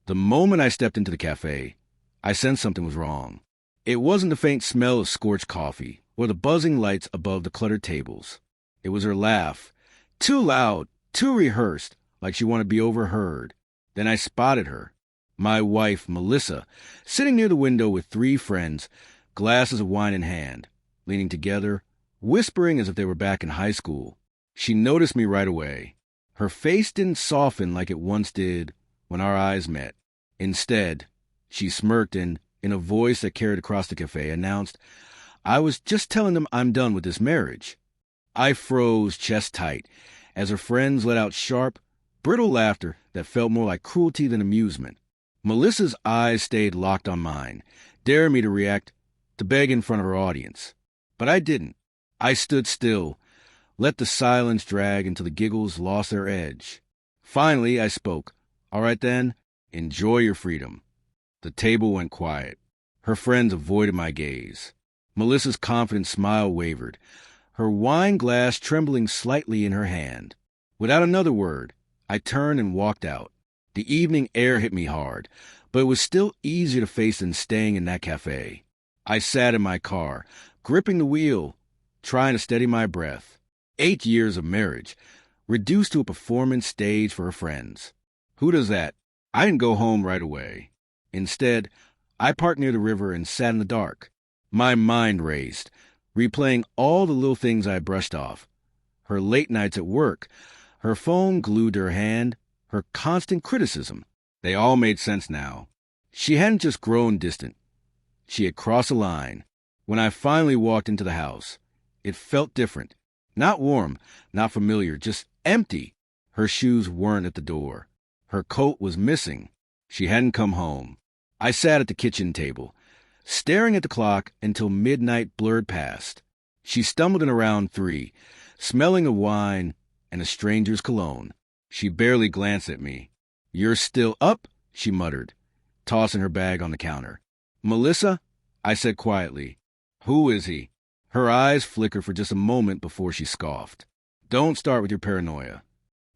The moment I stepped into the cafe, I sensed something was wrong. It wasn't the faint smell of scorched coffee or the buzzing lights above the cluttered tables. It was her laugh, too loud, too rehearsed, like she wanted to be overheard. Then I spotted her, my wife, Melissa, sitting near the window with 3 friends, glasses of wine in hand, leaning together, whispering as if they were back in high school. She noticed me right away. Her face didn't soften like it once did when our eyes met. Instead, she smirked and, in a voice that carried across the cafe, announced, "I was just telling them I'm done with this marriage." I froze, chest tight, as her friends let out sharp, brittle laughter that felt more like cruelty than amusement. Melissa's eyes stayed locked on mine, daring me to react, to beg in front of her audience. But I didn't. I stood still, let the silence drag until the giggles lost their edge. Finally, I spoke. "All right then, enjoy your freedom." The table went quiet. Her friends avoided my gaze. Melissa's confident smile wavered, her wine glass trembling slightly in her hand. Without another word, I turned and walked out. The evening air hit me hard, but it was still easier to face than staying in that cafe. I sat in my car, gripping the wheel, trying to steady my breath. 8 years of marriage, reduced to a performance stage for her friends. Who does that? I didn't go home right away. Instead, I parked near the river and sat in the dark. My mind raced, replaying all the little things I brushed off. Her late nights at work, her phone glued to her hand, her constant criticism. They all made sense now. She hadn't just grown distant. She had crossed a line. When I finally walked into the house, it felt different. Not warm, not familiar, just empty. Her shoes weren't at the door. Her coat was missing. She hadn't come home. I sat at the kitchen table, staring at the clock until midnight blurred past. She stumbled in around 3, smelling of wine and a stranger's cologne. She barely glanced at me. "You're still up?" she muttered, tossing her bag on the counter. "Melissa?" I said quietly. "Who is he?" Her eyes flickered for just a moment before she scoffed. "Don't start with your paranoia."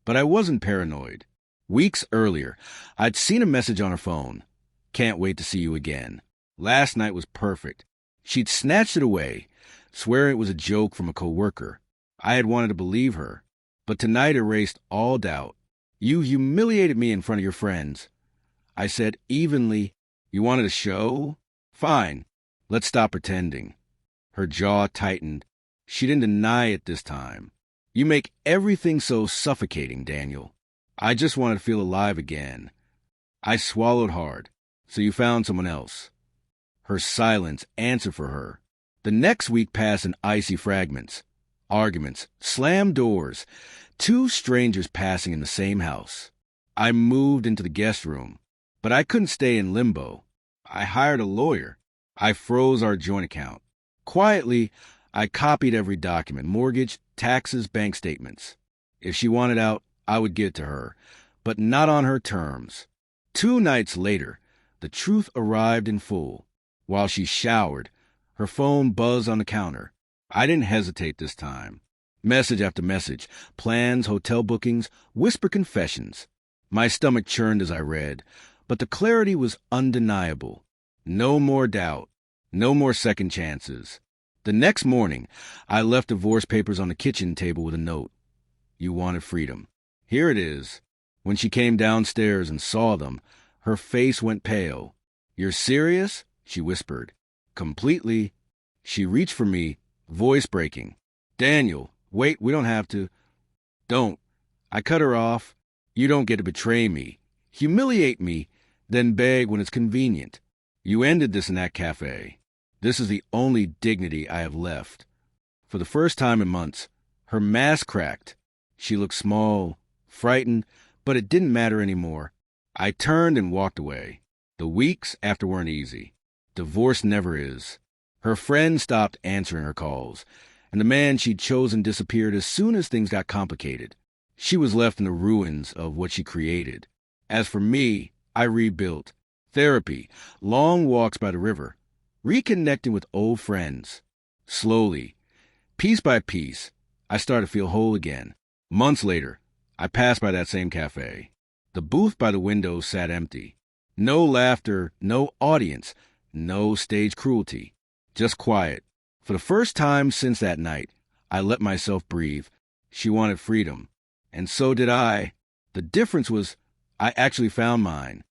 But I wasn't paranoid. Weeks earlier, I'd seen a message on her phone. "Can't wait to see you again. Last night was perfect." She'd snatched it away, swearing it was a joke from a coworker. I had wanted to believe her, but tonight erased all doubt. "You humiliated me in front of your friends." I said evenly, "You wanted a show? Fine. Let's stop pretending." Her jaw tightened. She didn't deny it this time. "You make everything so suffocating, Daniel." I just wanted to feel alive again. I swallowed hard. "So you found someone else." Her silence answered for her. The next week passed in icy fragments. Arguments, slammed doors, 2 strangers passing in the same house. I moved into the guest room, but I couldn't stay in limbo. I hired a lawyer. I froze our joint account. Quietly, I copied every document, mortgage, taxes, bank statements. If she wanted out, I would give it to her, but not on her terms. 2 nights later, the truth arrived in full. While she showered, her phone buzzed on the counter. I didn't hesitate this time. Message after message, plans, hotel bookings, whispered confessions. My stomach churned as I read, but the clarity was undeniable. No more doubt, no more second chances. The next morning, I left divorce papers on the kitchen table with a note. "You wanted freedom. Here it is." When she came downstairs and saw them, her face went pale. "You're serious?" she whispered. "Completely." She reached for me, voice breaking. "Daniel, wait, we don't have to." "Don't." I cut her off. "You don't get to betray me, humiliate me, then beg when it's convenient. You ended this in that cafe. This is the only dignity I have left." For the first time in months, her mask cracked. She looked small, frightened, but it didn't matter anymore. I turned and walked away. The weeks after weren't easy. Divorce never is. Her friends stopped answering her calls, and the man she'd chosen disappeared as soon as things got complicated. She was left in the ruins of what she created. As for me, I rebuilt. Therapy, long walks by the river, reconnecting with old friends. Slowly, piece by piece, I started to feel whole again. Months later, I passed by that same cafe. The booth by the window sat empty. No laughter, no audience, no stage cruelty. Just quiet. For the first time since that night, I let myself breathe. She wanted freedom. And so did I. The difference was I actually found mine.